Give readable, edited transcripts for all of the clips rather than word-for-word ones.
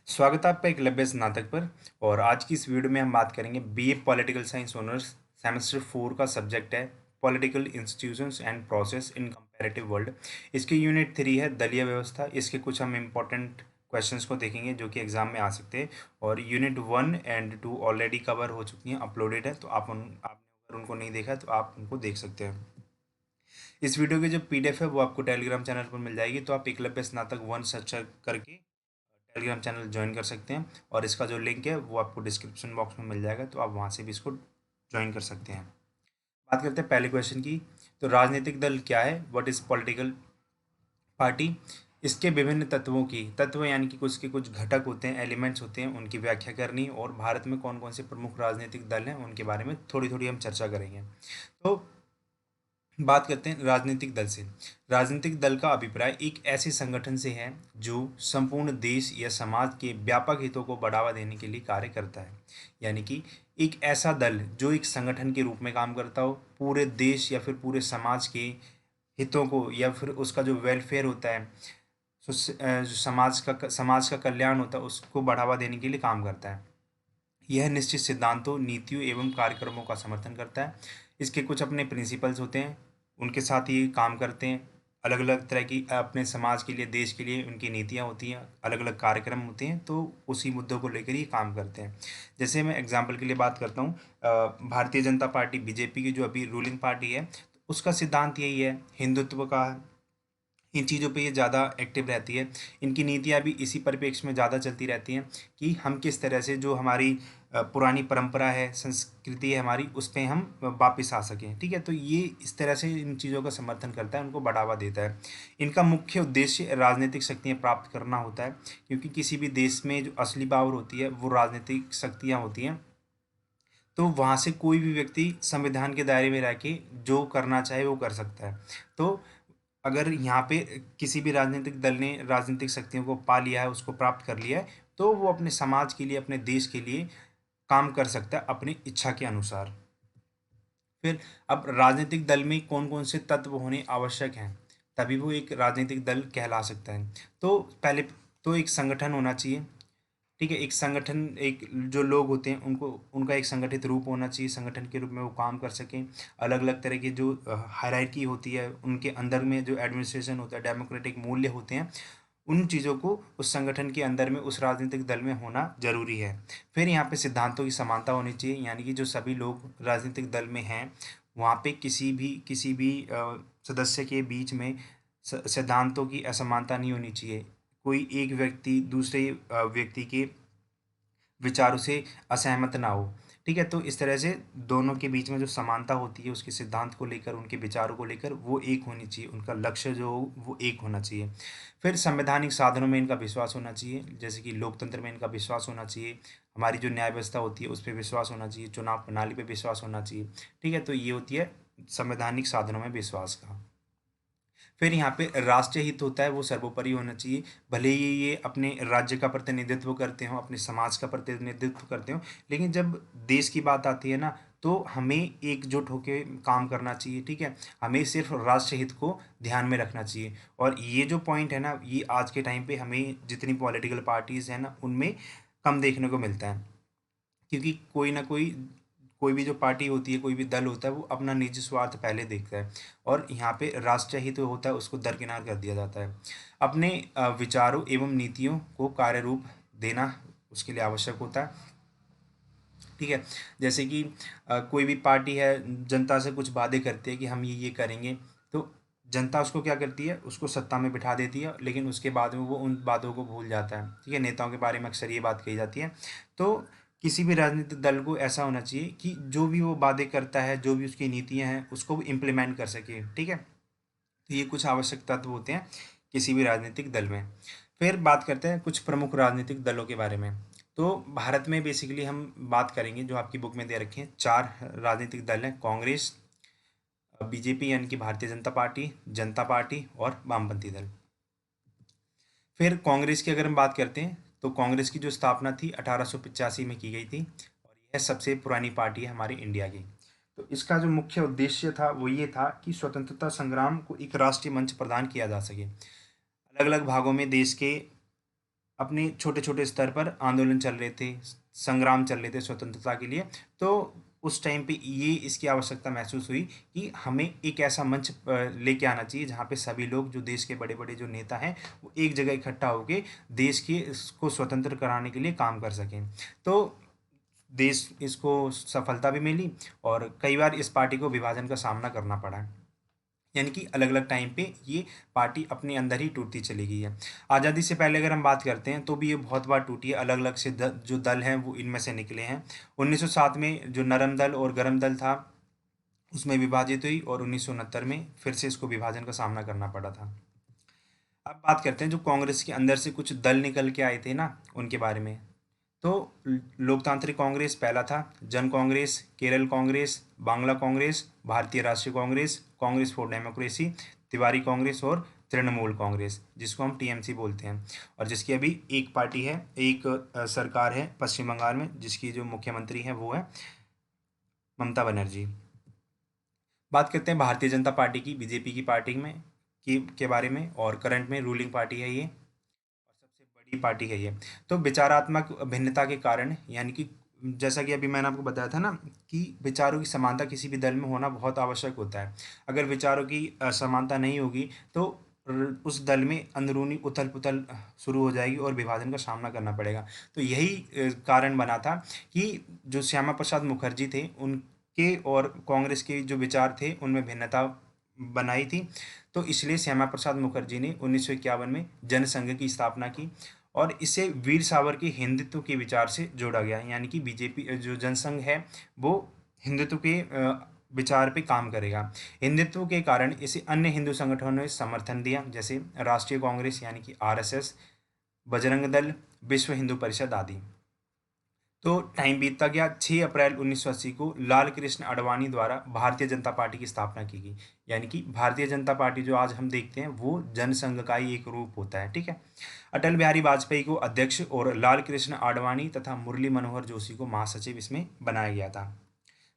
स्वागत है आपका एकलव्य स्नातक पर। और आज की इस वीडियो में हम बात करेंगे BA political science honours semester 4 का सब्जेक्ट है political institutions and process in comparative world. इसकी यूनिट 3 है दलीय व्यवस्था। इसके कुछ हम इम्पोर्टेंट क्वेश्चंस को देखेंगे जो कि एग्जाम में आ सकते हैं। और यूनिट 1 एंड 2 ऑलरेडी कवर हो चुकी हैं, अपलोडेड है, तो आपने अगर उनको नहीं देखा तो आप उनको देख सकते हैं। इस वीडियो की जो पीडीएफ है वो आपको टेलीग्राम चैनल पर मिल जाएगी, तो आप एकलव्य स्नातक 1 सर्च करके टेलीग्राम चैनल ज्वाइन कर सकते हैं। और इसका जो लिंक है वो आपको डिस्क्रिप्शन बॉक्स में मिल जाएगा, तो आप वहाँ से भी इसको ज्वाइन कर सकते हैं। बात करते हैं पहले क्वेश्चन की। तो राजनीतिक दल क्या है? What is political party? इसके विभिन्न तत्वों की, तत्व यानी कि कुछ के कुछ घटक होते हैं, एलिमेंट्स होते हैं, उनकी व्याख्या करनी, और भारत में कौन कौन से प्रमुख राजनीतिक दल हैं उनके बारे में थोड़ी थोड़ी हम चर्चा करेंगे। तो बात करते हैं राजनीतिक दल से। राजनीतिक दल का अभिप्राय एक ऐसे संगठन से है जो संपूर्ण देश या समाज के व्यापक हितों को बढ़ावा देने के लिए कार्य करता है। यानी कि एक ऐसा दल जो एक संगठन के रूप में काम करता हो, पूरे देश या फिर पूरे समाज के हितों को या फिर उसका जो वेलफेयर होता है, जो समाज का कल्याण होता है, उसको बढ़ावा देने के लिए काम करता है। यह निश्चित सिद्धांतों, नीतियों एवं कार्यक्रमों का समर्थन करता है। इसके कुछ अपने प्रिंसिपल्स होते हैं, उनके साथ ये काम करते हैं। अलग अलग तरह की अपने समाज के लिए, देश के लिए उनकी नीतियाँ होती हैं, अलग अलग कार्यक्रम होते हैं, तो उसी मुद्दों को लेकर ही काम करते हैं। जैसे मैं एग्जाम्पल के लिए बात करता हूँ, भारतीय जनता पार्टी बीजेपी की जो अभी रूलिंग पार्टी है, तो उसका सिद्धांत यही है, हिंदुत्व का। इन चीज़ों पे ये ज़्यादा एक्टिव रहती है। इनकी नीतियाँ भी इसी परिप्रेक्ष्य में ज़्यादा चलती रहती हैं कि हम किस तरह से जो हमारी पुरानी परंपरा है, संस्कृति है हमारी, उस पे हम वापस आ सकें। ठीक है, तो ये इस तरह से इन चीज़ों का समर्थन करता है, उनको बढ़ावा देता है। इनका मुख्य उद्देश्य राजनीतिक शक्तियाँ प्राप्त करना होता है, क्योंकि किसी भी देश में जो असली पावर होती है वो राजनीतिक शक्तियाँ होती हैं। तो वहाँ से कोई भी व्यक्ति संविधान के दायरे में रह के जो करना चाहे वो कर सकता है। तो अगर यहाँ पे किसी भी राजनीतिक दल ने राजनीतिक शक्तियों को पा लिया है, उसको प्राप्त कर लिया है, तो वो अपने समाज के लिए, अपने देश के लिए काम कर सकता है अपनी इच्छा के अनुसार। फिर अब राजनीतिक दल में कौन कौन से तत्व होने आवश्यक हैं, तभी वो एक राजनीतिक दल कहला सकता है। तो पहले तो एक संगठन होना चाहिए। ठीक है, एक संगठन, एक जो लोग होते हैं उनको, उनका एक संगठित रूप होना चाहिए, संगठन के रूप में वो काम कर सकें। अलग अलग तरह की जो हायरार्की होती है, उनके अंदर में जो एडमिनिस्ट्रेशन होता है, डेमोक्रेटिक मूल्य होते हैं, उन चीज़ों को उस संगठन के अंदर में, उस राजनीतिक दल में होना जरूरी है। फिर यहाँ पे सिद्धांतों की समानता होनी चाहिए, यानी कि जो सभी लोग राजनीतिक दल में हैं, वहाँ पे किसी भी सदस्य के बीच में सिद्धांतों की असमानता नहीं होनी चाहिए। कोई एक व्यक्ति दूसरे व्यक्ति के विचारों से असहमत ना हो। ठीक है, तो इस तरह से दोनों के बीच में जो समानता होती है, उसके सिद्धांत को लेकर, उनके विचारों को लेकर, वो एक होनी चाहिए, उनका लक्ष्य जो हो वो एक होना चाहिए। फिर संवैधानिक साधनों में इनका विश्वास होना चाहिए, जैसे कि लोकतंत्र में इनका विश्वास होना चाहिए, हमारी जो न्याय व्यवस्था होती है उस पर विश्वास होना चाहिए, चुनाव प्रणाली पर विश्वास होना चाहिए। ठीक है, तो ये होती है संवैधानिक साधनों में विश्वास का। फिर यहाँ पे राष्ट्रीय हित होता है, वो सर्वोपरि होना चाहिए। भले ही ये अपने राज्य का प्रतिनिधित्व करते हो, अपने समाज का प्रतिनिधित्व करते हो, लेकिन जब देश की बात आती है ना, तो हमें एकजुट होकर काम करना चाहिए। ठीक है, हमें सिर्फ राष्ट्रीय हित को ध्यान में रखना चाहिए। और ये जो पॉइंट है ना, ये आज के टाइम पे हमें जितनी पॉलिटिकल पार्टीज़ हैं ना, उनमें कम देखने को मिलता है। क्योंकि कोई भी जो पार्टी होती है, कोई भी दल होता है, वो अपना निजी स्वार्थ पहले देखता है, और यहाँ पे राष्ट्रीय हित होता है उसको दरकिनार कर दिया जाता है। अपने विचारों एवं नीतियों को कार्य रूप देना उसके लिए आवश्यक होता है। ठीक है, जैसे कि कोई भी पार्टी है, जनता से कुछ वादे करती है कि हम ये करेंगे, तो जनता उसको क्या करती है, उसको सत्ता में बिठा देती है, लेकिन उसके बाद में वो उन बातों को भूल जाता है। ठीक है, नेताओं के बारे में अक्सर ये बात कही जाती है। तो किसी भी राजनीतिक दल को ऐसा होना चाहिए कि जो भी वो वादे करता है, जो भी उसकी नीतियां हैं, उसको वो इम्प्लीमेंट कर सके। ठीक है, तो ये कुछ आवश्यक तत्व होते हैं किसी भी राजनीतिक दल में। फिर बात करते हैं कुछ प्रमुख राजनीतिक दलों के बारे में। तो भारत में बेसिकली हम बात करेंगे, जो आपकी बुक में दे रखे हैं, चार राजनीतिक दल हैं: कांग्रेस, बीजेपी यानी कि भारतीय जनता पार्टी, जनता पार्टी और वामपंथी दल। फिर कांग्रेस की अगर हम बात करते हैं, तो कांग्रेस की जो स्थापना थी 1885 में की गई थी, और यह सबसे पुरानी पार्टी है हमारी इंडिया की। तो इसका जो मुख्य उद्देश्य था वो ये था कि स्वतंत्रता संग्राम को एक राष्ट्रीय मंच प्रदान किया जा सके। अलग अलग भागों में देश के अपने छोटे छोटे स्तर पर आंदोलन चल रहे थे, संग्राम चल रहे थे स्वतंत्रता के लिए। तो उस टाइम पे ये इसकी आवश्यकता महसूस हुई कि हमें एक ऐसा मंच लेके आना चाहिए जहाँ पे सभी लोग, जो देश के बड़े बड़े जो नेता हैं, वो एक जगह इकट्ठा होके देश के इसको स्वतंत्र कराने के लिए काम कर सकें। तो देश इसको सफलता भी मिली, और कई बार इस पार्टी को विभाजन का सामना करना पड़ा, यानी कि अलग अलग टाइम पे ये पार्टी अपने अंदर ही टूटती चली गई है। आज़ादी से पहले अगर हम बात करते हैं तो भी ये बहुत बार टूटी है, अलग अलग से जो दल हैं वो इनमें से निकले हैं। 1907 में जो नरम दल और गरम दल था उसमें विभाजित हुई, और 1969 में फिर से इसको विभाजन का सामना करना पड़ा था। अब बात करते हैं जो कांग्रेस के अंदर से कुछ दल निकल के आए थे ना, उनके बारे में। तो लोकतांत्रिक कांग्रेस पहला था, जन कांग्रेस, केरल कांग्रेस, बांग्ला कांग्रेस, भारतीय राष्ट्रीय कांग्रेस, कांग्रेस फॉर डेमोक्रेसी, तिवारी कांग्रेस और तृणमूल कांग्रेस, जिसको हम टीएमसी बोलते हैं, और जिसकी अभी एक पार्टी है, एक सरकार है पश्चिम बंगाल में, जिसकी जो मुख्यमंत्री है वो है ममता बनर्जी। बात करते हैं भारतीय जनता पार्टी की, बीजेपी की पार्टी में के बारे में, और करंट में रूलिंग पार्टी है ये, और सबसे बड़ी पार्टी है ये। तो विचारात्मक भिन्नता के कारण, यानी कि जैसा कि अभी मैंने आपको बताया था ना कि विचारों की समानता किसी भी दल में होना बहुत आवश्यक होता है। अगर विचारों की समानता नहीं होगी तो उस दल में अंदरूनी उथल पुथल शुरू हो जाएगी और विभाजन का सामना करना पड़ेगा। तो यही कारण बना था कि जो श्यामा प्रसाद मुखर्जी थे, उनके और कांग्रेस के जो विचार थे उनमें भिन्नता बनाई थी। तो इसलिए श्यामा प्रसाद मुखर्जी ने 1951 में जनसंघ की स्थापना की, और इसे वीर सावर के हिंदुत्व के विचार से जोड़ा गया, यानी कि बीजेपी जो जनसंघ है वो हिंदुत्व के विचार पे काम करेगा। हिंदुत्व के कारण इसे अन्य हिंदू संगठनों ने समर्थन दिया, जैसे राष्ट्रीय कांग्रेस यानी कि आरएसएस, बजरंग दल, विश्व हिंदू परिषद आदि। तो टाइम बीतता गया। 6 अप्रैल 1980 को लाल कृष्ण आडवाणी द्वारा भारतीय जनता पार्टी की स्थापना की गई, यानी कि भारतीय जनता पार्टी जो आज हम देखते हैं वो जनसंघ का ही एक रूप होता है, ठीक है। अटल बिहारी वाजपेयी को अध्यक्ष और लाल कृष्ण आडवाणी तथा मुरली मनोहर जोशी को महासचिव इसमें बनाया गया था।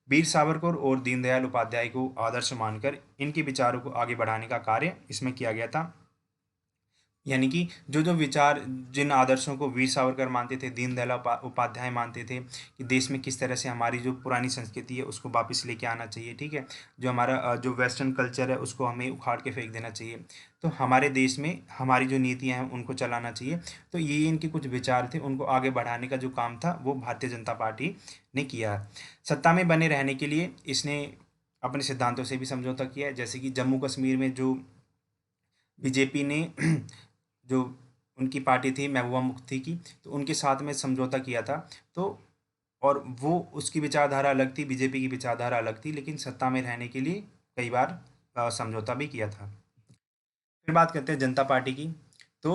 वीर सावरकर और दीनदयाल उपाध्याय को आदर्श मानकर इनके विचारों को आगे बढ़ाने का कार्य इसमें किया गया था। यानी कि जो जो विचार, जिन आदर्शों को वीर सावरकर मानते थे, दीनदयाल उपाध्याय मानते थे कि देश में किस तरह से हमारी जो पुरानी संस्कृति है उसको वापस लेके आना चाहिए, ठीक है। जो हमारा जो वेस्टर्न कल्चर है उसको हमें उखाड़ के फेंक देना चाहिए। तो हमारे देश में हमारी जो नीतियाँ हैं उनको चलाना चाहिए। तो ये इनके कुछ विचार थे, उनको आगे बढ़ाने का जो काम था वो भारतीय जनता पार्टी ने किया। सत्ता में बने रहने के लिए इसने अपने सिद्धांतों से भी समझौता किया है, जैसे कि जम्मू कश्मीर में जो बीजेपी ने जो उनकी पार्टी थी महबूबा मुफ्ती की, तो उनके साथ में समझौता किया था। तो और वो उसकी विचारधारा अलग थी, बीजेपी की विचारधारा अलग थी, लेकिन सत्ता में रहने के लिए कई बार समझौता भी किया था। फिर बात करते हैं जनता पार्टी की। तो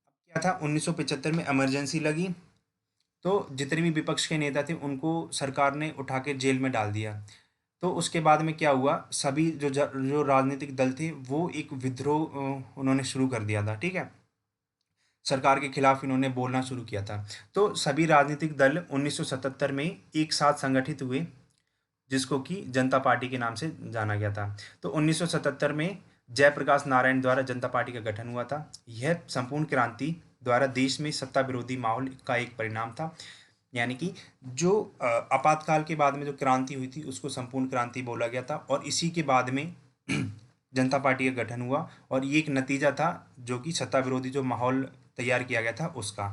अब क्या था, 1975 में इमरजेंसी लगी, तो जितने भी विपक्ष के नेता थे उनको सरकार ने उठा के जेल में डाल दिया। तो उसके बाद में क्या हुआ, सभी जो राजनीतिक दल थे वो एक विद्रोह उन्होंने शुरू कर दिया था, ठीक है। सरकार के खिलाफ इन्होंने बोलना शुरू किया था। तो सभी राजनीतिक दल 1977 में एक साथ संगठित हुए, जिसको कि जनता पार्टी के नाम से जाना गया था। तो 1977 में जयप्रकाश नारायण द्वारा जनता पार्टी का गठन हुआ था। यह संपूर्ण क्रांति द्वारा देश में सत्ता विरोधी माहौल का एक परिणाम था, यानी कि जो आपातकाल के बाद में जो क्रांति हुई थी उसको संपूर्ण क्रांति बोला गया था, और इसी के बाद में जनता पार्टी का गठन हुआ, और ये एक नतीजा था जो कि सत्ता विरोधी जो माहौल तैयार किया गया था उसका।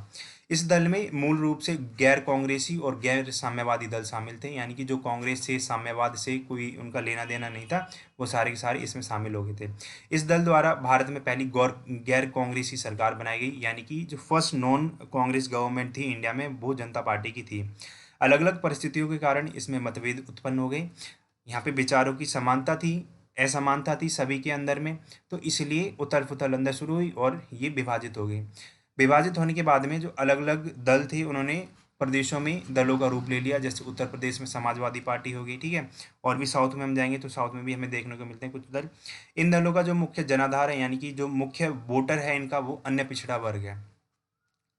इस दल में मूल रूप से गैर कांग्रेसी और गैर साम्यवादी दल शामिल थे, यानी कि जो कांग्रेस से, साम्यवाद से कोई उनका लेना देना नहीं था, वो सारे के सारे इसमें शामिल हो गए थे। इस दल द्वारा भारत में पहली गैर कांग्रेसी सरकार बनाई गई, यानी कि जो फर्स्ट नॉन कांग्रेस गवर्नमेंट थी इंडिया में वो जनता पार्टी की थी। अलग अलग परिस्थितियों के कारण इसमें मतभेद उत्पन्न हो गए। यहाँ पे विचारों की समानता थी, असमानता थी सभी के अंदर में, तो इसलिए उथल पुथल अंदर शुरू हुई और ये विभाजित हो गई। विभाजित होने के बाद में जो अलग अलग दल थे उन्होंने प्रदेशों में दलों का रूप ले लिया, जैसे उत्तर प्रदेश में समाजवादी पार्टी हो गई, ठीक है। और भी साउथ में हम जाएंगे तो साउथ में भी हमें देखने को मिलते हैं कुछ दल। इन दलों का जो मुख्य जनाधार है, यानी कि जो मुख्य वोटर है इनका, वो अन्य पिछड़ा वर्ग है।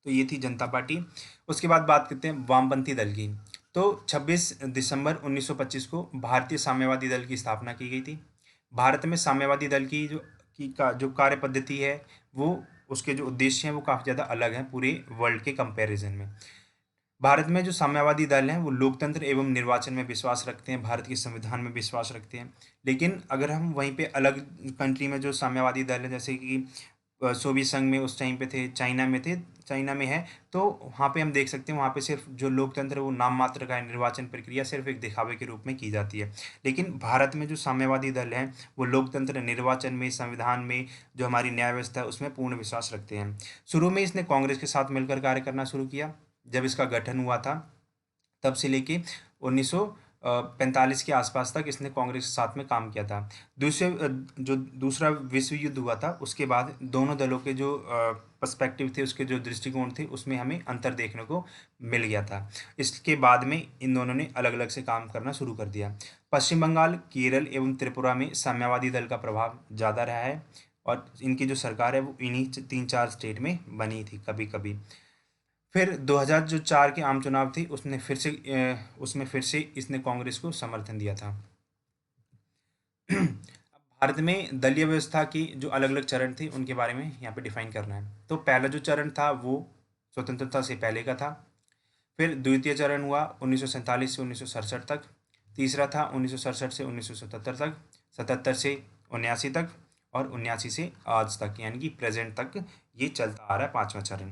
तो ये थी जनता पार्टी। उसके बाद बात करते हैं वामपंथी दल की। तो 26 दिसंबर 1925 को भारतीय साम्यवादी दल की स्थापना की गई थी। भारत में साम्यवादी दल की जो कार्य पद्धति है वो उसके जो उद्देश्य हैं वो काफ़ी ज़्यादा अलग हैं पूरे वर्ल्ड के कंपैरिजन में। भारत में जो साम्यवादी दल हैं वो लोकतंत्र एवं निर्वाचन में विश्वास रखते हैं, भारत के संविधान में विश्वास रखते हैं। लेकिन अगर हम वहीं पे अलग कंट्री में जो साम्यवादी दल हैं, जैसे कि सोवियत संघ में उस टाइम पे थे, चाइना में है, तो वहाँ पे हम देख सकते हैं वहाँ पे सिर्फ जो लोकतंत्र है वो नाम मात्र का है, निर्वाचन प्रक्रिया सिर्फ एक दिखावे के रूप में की जाती है। लेकिन भारत में जो साम्यवादी दल हैं वो लोकतंत्र, निर्वाचन में, संविधान में, जो हमारी न्याय व्यवस्था है उसमें पूर्ण विश्वास रखते हैं। शुरू में इसने कांग्रेस के साथ मिलकर कार्य करना शुरू किया। जब इसका गठन हुआ था तब से लेके 1945 के आसपास तक इसने कांग्रेस के साथ में काम किया था। जो दूसरा विश्व युद्ध हुआ था उसके बाद दोनों दलों के जो पर्सपेक्टिव थे, उसके जो दृष्टिकोण थे, उसमें हमें अंतर देखने को मिल गया था। इसके बाद में इन दोनों ने अलग अलग से काम करना शुरू कर दिया। पश्चिम बंगाल, केरल एवं त्रिपुरा में साम्यवादी दल का प्रभाव ज़्यादा रहा है और इनकी जो सरकार है वो इन्हीं 3-4 स्टेट में बनी थी कभी कभी। फिर 2004 के आम चुनाव थे, उसमें फिर से इसने कांग्रेस को समर्थन दिया था। अब भारत में दलीय व्यवस्था की जो अलग अलग चरण थे उनके बारे में यहाँ पे डिफाइन करना है। तो पहला जो चरण था वो स्वतंत्रता से पहले का था। फिर द्वितीय चरण हुआ 1947 से 1967 तक। तीसरा था 1967 से 1977 तक, 77 से 79 तक और 79 से आज तक, यानी कि प्रेजेंट तक ये चलता आ रहा है पांचवा चरण।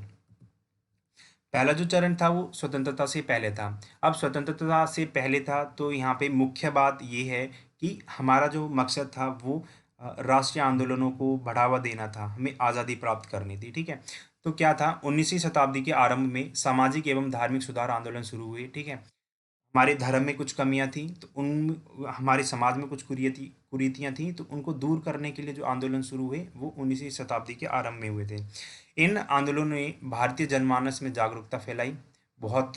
पहला जो चरण था वो स्वतंत्रता से पहले था। अब स्वतंत्रता से पहले था तो यहाँ पे मुख्य बात ये है कि हमारा जो मकसद था वो राष्ट्रीय आंदोलनों को बढ़ावा देना था, हमें आज़ादी प्राप्त करनी थी। ठीक है, तो क्या था, 19वीं शताब्दी के आरंभ में सामाजिक एवं धार्मिक सुधार आंदोलन शुरू हुए। ठीक है, हमारे धर्म में कुछ कमियां थी तो उन हमारे समाज में कुछ कुरीतियां थी, तो उनको दूर करने के लिए जो आंदोलन शुरू हुए वो 19वीं शताब्दी के आरंभ में हुए थे। इन आंदोलनों ने भारतीय जनमानस में जागरूकता फैलाई, बहुत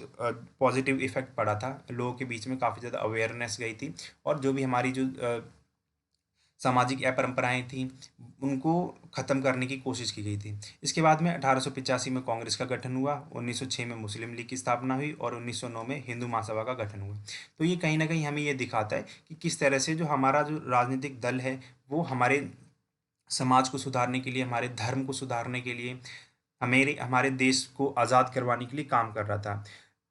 पॉजिटिव इफेक्ट पड़ा था, लोगों के बीच में काफ़ी ज़्यादा अवेयरनेस गई थी और जो भी हमारी जो सामाजिक अपरंपराएं थीं उनको ख़त्म करने की कोशिश की गई थी। इसके बाद में 1885 में कांग्रेस का गठन हुआ, 1906 में मुस्लिम लीग की स्थापना हुई और 1909 में हिंदू महासभा का गठन हुआ। तो ये कहीं ना कहीं हमें ये दिखाता है कि किस तरह से जो हमारा जो राजनीतिक दल है वो हमारे समाज को सुधारने के लिए, हमारे धर्म को सुधारने के लिए, हमारे देश को आज़ाद करवाने के लिए काम कर रहा था।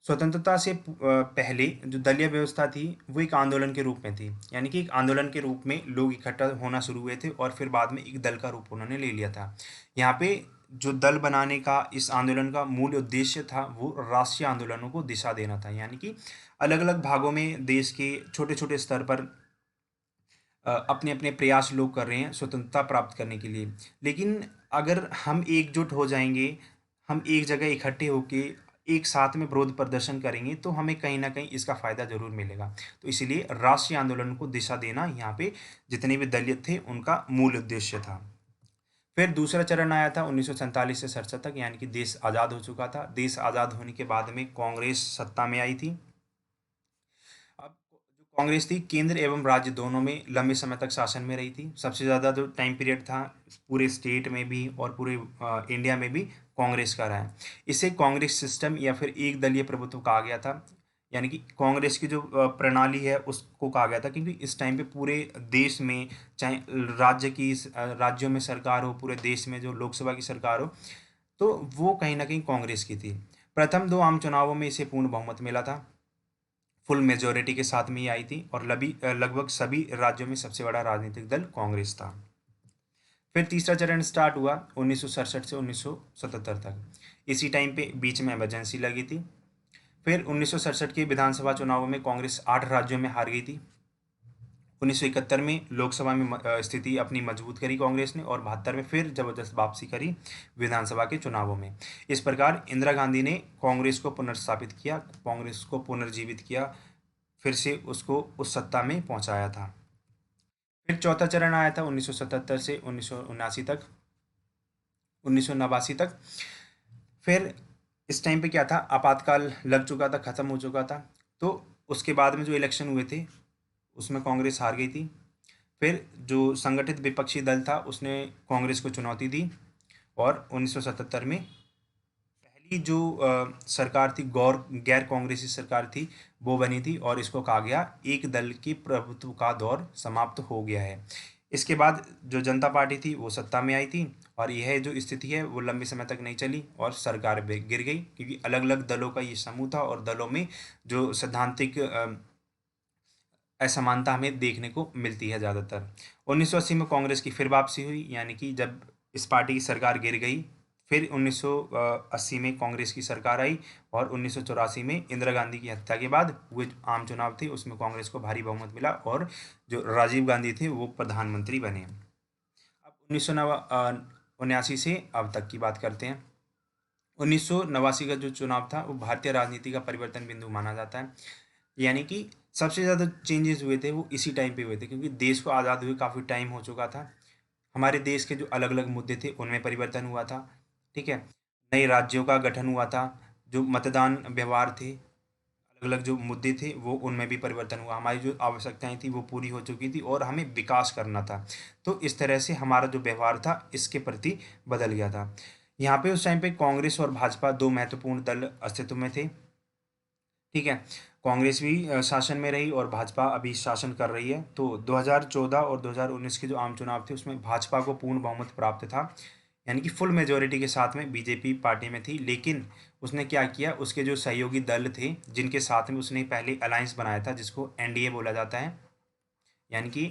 स्वतंत्रता से पहले जो दलीय व्यवस्था थी वो एक आंदोलन के रूप में थी, यानी कि एक आंदोलन के रूप में लोग इकट्ठा होना शुरू हुए थे और फिर बाद में एक दल का रूप उन्होंने ले लिया था। यहाँ पे जो दल बनाने का इस आंदोलन का मूल उद्देश्य था वो राष्ट्रीय आंदोलनों को दिशा देना था, यानी कि अलग अलग भागों में देश के छोटे छोटे स्तर पर अपने अपने प्रयास लोग कर रहे हैं स्वतंत्रता प्राप्त करने के लिए। लेकिन अगर हम एकजुट हो जाएंगे, हम एक जगह इकट्ठे होके एक साथ में विरोध प्रदर्शन करेंगे तो हमें कहीं ना कहीं इसका फायदा जरूर मिलेगा। तो इसीलिए राष्ट्रीय आंदोलन को दिशा देना यहाँ पे जितने भी दलित थे उनका मूल उद्देश्य था। फिर दूसरा चरण आया था 1947 से 67 तक, यानी कि देश आज़ाद हो चुका था। देश आज़ाद होने के बाद में कांग्रेस सत्ता में आई थी। अब जो कांग्रेस थी केंद्र एवं राज्य दोनों में लंबे समय तक शासन में रही थी। सबसे ज़्यादा जो टाइम पीरियड था पूरे स्टेट में भी और पूरे इंडिया में भी कांग्रेस का रहा है। इसे कांग्रेस सिस्टम या फिर एक दलीय प्रभुत्व कहा गया था, यानी कि कांग्रेस की जो प्रणाली है उसको कहा गया था, क्योंकि इस टाइम पे पूरे देश में, चाहे राज्यों में सरकार हो, पूरे देश में जो लोकसभा की सरकार हो, तो वो कहीं ना कहीं कांग्रेस की थी। प्रथम दो आम चुनावों में इसे पूर्ण बहुमत मिला था, फुल मेजोरिटी के साथ में ही आई थी और लगभग सभी राज्यों में सबसे बड़ा राजनीतिक दल कांग्रेस था। फिर तीसरा चरण स्टार्ट हुआ 1967 से 1977 तक। इसी टाइम पे बीच में इमरजेंसी लगी थी। फिर 1967 के विधानसभा चुनावों में कांग्रेस 8 राज्यों में हार गई थी। 1971 में लोकसभा में स्थिति अपनी मजबूत करी कांग्रेस ने और 72 में फिर जबरदस्त वापसी करी विधानसभा के चुनावों में। इस प्रकार इंदिरा गांधी ने कांग्रेस को पुनर्स्थापित किया, कांग्रेस को पुनर्जीवित किया, फिर से उसको उस सत्ता में पहुंचाया था। फिर चौथा चरण आया था 1977 से 1979 तक, 1989 तक। फिर इस टाइम पे क्या था, आपातकाल लग चुका था, ख़त्म हो चुका था। तो उसके बाद में जो इलेक्शन हुए थे उसमें कांग्रेस हार गई थी। फिर जो संगठित विपक्षी दल था उसने कांग्रेस को चुनौती दी और 1977 में पहली जो सरकार थी, गैर कांग्रेसी सरकार थी, वो बनी थी और इसको कहा गया एक दल की प्रभुत्व का दौर समाप्त हो गया है। इसके बाद जो जनता पार्टी थी वो सत्ता में आई थी, और यह जो स्थिति है वो लंबे समय तक नहीं चली और सरकार गिर गई, क्योंकि अलग अलग दलों का ये समूह था और दलों में जो सैद्धांतिक असमानता हमें देखने को मिलती है ज़्यादातर। 1980 में कांग्रेस की फिर वापसी हुई, यानी कि जब इस पार्टी की सरकार गिर गई, फिर 1980 में कांग्रेस की सरकार आई, और 1984 में इंदिरा गांधी की हत्या के बाद हुए जो आम चुनाव थे उसमें कांग्रेस को भारी बहुमत मिला और जो राजीव गांधी थे वो प्रधानमंत्री बने। अब 1989 से अब तक की बात करते हैं। 1989 का जो चुनाव था वो भारतीय राजनीति का परिवर्तन बिंदु माना जाता है, यानी कि सबसे ज़्यादा चेंजेस हुए थे वो इसी टाइम पे हुए थे, क्योंकि देश को आज़ाद हुए काफ़ी टाइम हो चुका था। हमारे देश के जो अलग अलग मुद्दे थे उनमें परिवर्तन हुआ था, ठीक है। नए राज्यों का गठन हुआ था, जो मतदान व्यवहार थे, अलग अलग जो मुद्दे थे वो उनमें भी परिवर्तन हुआ, हमारी जो आवश्यकताएं थी वो पूरी हो चुकी थी और हमें विकास करना था। तो इस तरह से हमारा जो व्यवहार था इसके प्रति बदल गया था। यहाँ पे उस टाइम पे कांग्रेस और भाजपा दो महत्वपूर्ण दल अस्तित्व में थे, ठीक है। कांग्रेस भी शासन में रही और भाजपा अभी शासन कर रही है। तो 2014 और 2019 के जो आम चुनाव थे उसमें भाजपा को पूर्ण बहुमत प्राप्त था, यानी कि फुल मेजोरिटी के साथ में बीजेपी पार्टी में थी। लेकिन उसने क्या किया, उसके जो सहयोगी दल थे जिनके साथ में उसने पहले अलायंस बनाया था जिसको एनडीए बोला जाता है, यानी कि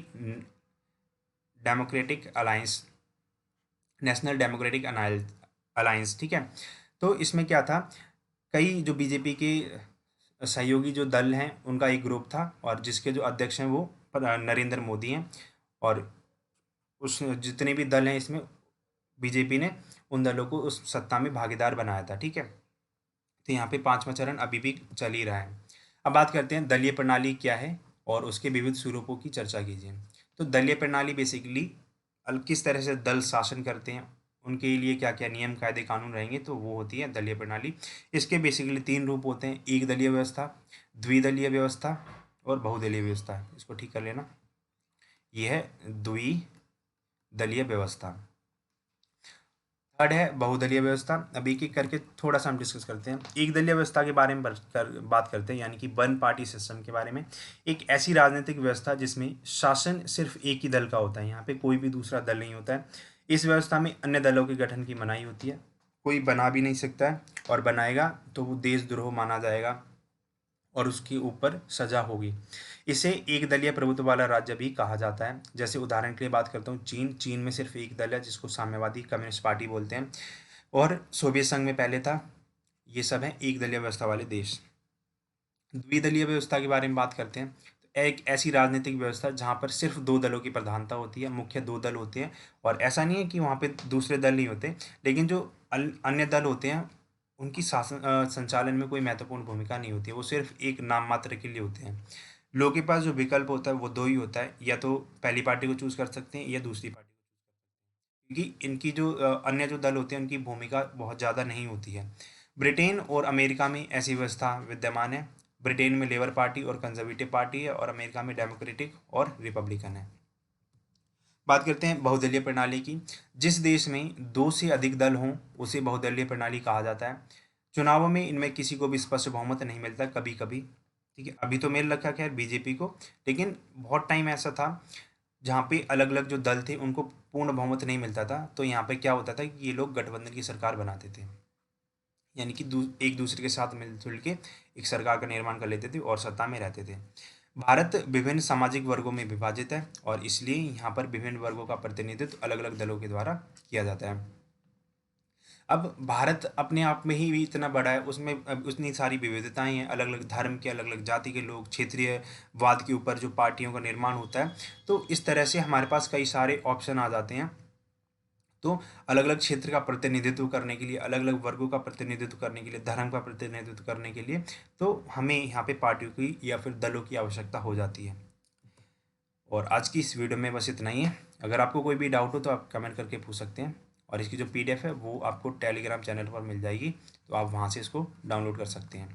democratic alliance, national democratic alliance, ठीक है। तो इसमें क्या था, कई जो बीजेपी के सहयोगी जो दल हैं उनका एक ग्रुप था और जिसके जो अध्यक्ष हैं वो नरेंद्र मोदी हैं, और उस जितने भी दल हैं इसमें बीजेपी ने उन दलों को उस सत्ता में भागीदार बनाया था, ठीक है। तो यहाँ पे पांचवा चरण अभी भी चल ही रहा है। अब बात करते हैं दलीय प्रणाली क्या है और उसके विविध स्वरूपों की चर्चा कीजिए। तो दलीय प्रणाली बेसिकली किस तरह से दल शासन करते हैं, उनके लिए क्या क्या नियम कायदे कानून रहेंगे, तो वो होती है दलीय प्रणाली। इसके बेसिकली तीन रूप होते हैं, एक दलीय व्यवस्था, द्विदलीय व्यवस्था और बहुदलीय व्यवस्था। इसको ठीक कर लेना, यह है द्विदलीय व्यवस्था। थर्ड है बहुदलीय व्यवस्था। अब एक एक करके थोड़ा सा हम डिस्कस करते हैं। एक दलीय व्यवस्था के बारे में बात करते हैं, यानी कि वन पार्टी सिस्टम के बारे में। एक ऐसी राजनीतिक व्यवस्था जिसमें शासन सिर्फ एक ही दल का होता है, यहाँ पे कोई भी दूसरा दल नहीं होता है। इस व्यवस्था में अन्य दलों के गठन की मनाही होती है, कोई बना भी नहीं सकता है, और बनाएगा तो वो देशद्रोह माना जाएगा और उसके ऊपर सजा होगी। इसे एक दलीय प्रभुत्व वाला राज्य भी कहा जाता है। जैसे उदाहरण के लिए बात करता हूँ, चीन में सिर्फ एक दल है जिसको साम्यवादी कम्युनिस्ट पार्टी बोलते हैं, और सोवियत संघ में पहले था। ये सब है एक दलीय व्यवस्था वाले देश। द्विदलीय व्यवस्था के बारे में बात करते हैं, तो एक ऐसी राजनीतिक व्यवस्था जहाँ पर सिर्फ दो दलों की प्रधानता होती है, मुख्य दो दल होते हैं, और ऐसा नहीं है कि वहाँ पे दूसरे दल नहीं होते, लेकिन जो अन्य दल होते हैं उनकी शासन संचालन में कोई महत्वपूर्ण भूमिका नहीं होती है, वो सिर्फ एक नाम मात्र के लिए होते हैं। लोगों के पास जो विकल्प होता है वो दो ही होता है, या तो पहली पार्टी को चूज कर सकते हैं या दूसरी पार्टी को, क्योंकि इनकी जो अन्य जो दल होते हैं उनकी भूमिका बहुत ज़्यादा नहीं होती है। ब्रिटेन और अमेरिका में ऐसी व्यवस्था विद्यमान है। ब्रिटेन में लेबर पार्टी और कंजर्वेटिव पार्टी है, और अमेरिका में डेमोक्रेटिक और रिपब्लिकन है। बात करते हैं बहुदलीय प्रणाली की। जिस देश में दो से अधिक दल हों उसे बहुदलीय प्रणाली कहा जाता है। चुनावों में इनमें किसी को भी स्पष्ट बहुमत नहीं मिलता, कभी कभी, ठीक है। अभी तो मिल रखा है बीजेपी को, लेकिन बहुत टाइम ऐसा था जहाँ पे अलग अलग जो दल थे उनको पूर्ण बहुमत नहीं मिलता था। तो यहाँ पे क्या होता था कि ये लोग गठबंधन की सरकार बनाते थे, यानी कि एक दूसरे के साथ मिलजुल के एक सरकार का निर्माण कर लेते थे और सत्ता में रहते थे। भारत विभिन्न सामाजिक वर्गों में विभाजित है, और इसलिए यहाँ पर विभिन्न वर्गों का प्रतिनिधित्व अलग अलग दलों के द्वारा किया जाता है। अब भारत अपने आप में ही इतना बड़ा है, उसमें अब उतनी सारी विविधताएं हैं, अलग अलग धर्म के, अलग अलग जाति के लोग, क्षेत्रीयवाद के ऊपर जो पार्टियों का निर्माण होता है। तो इस तरह से हमारे पास कई सारे ऑप्शन आ जाते हैं। तो अलग अलग क्षेत्र का प्रतिनिधित्व करने के लिए, अलग अलग वर्गों का प्रतिनिधित्व करने के लिए, धर्म का प्रतिनिधित्व करने के लिए, तो हमें यहाँ पे पार्टियों की या फिर दलों की आवश्यकता हो जाती है। और आज की इस वीडियो में बस इतना ही है। अगर आपको कोई भी डाउट हो तो आप कमेंट करके पूछ सकते हैं, और इसकी जो पीडीएफ है वो आपको टेलीग्राम चैनल पर मिल जाएगी, तो आप वहाँ से इसको डाउनलोड कर सकते हैं।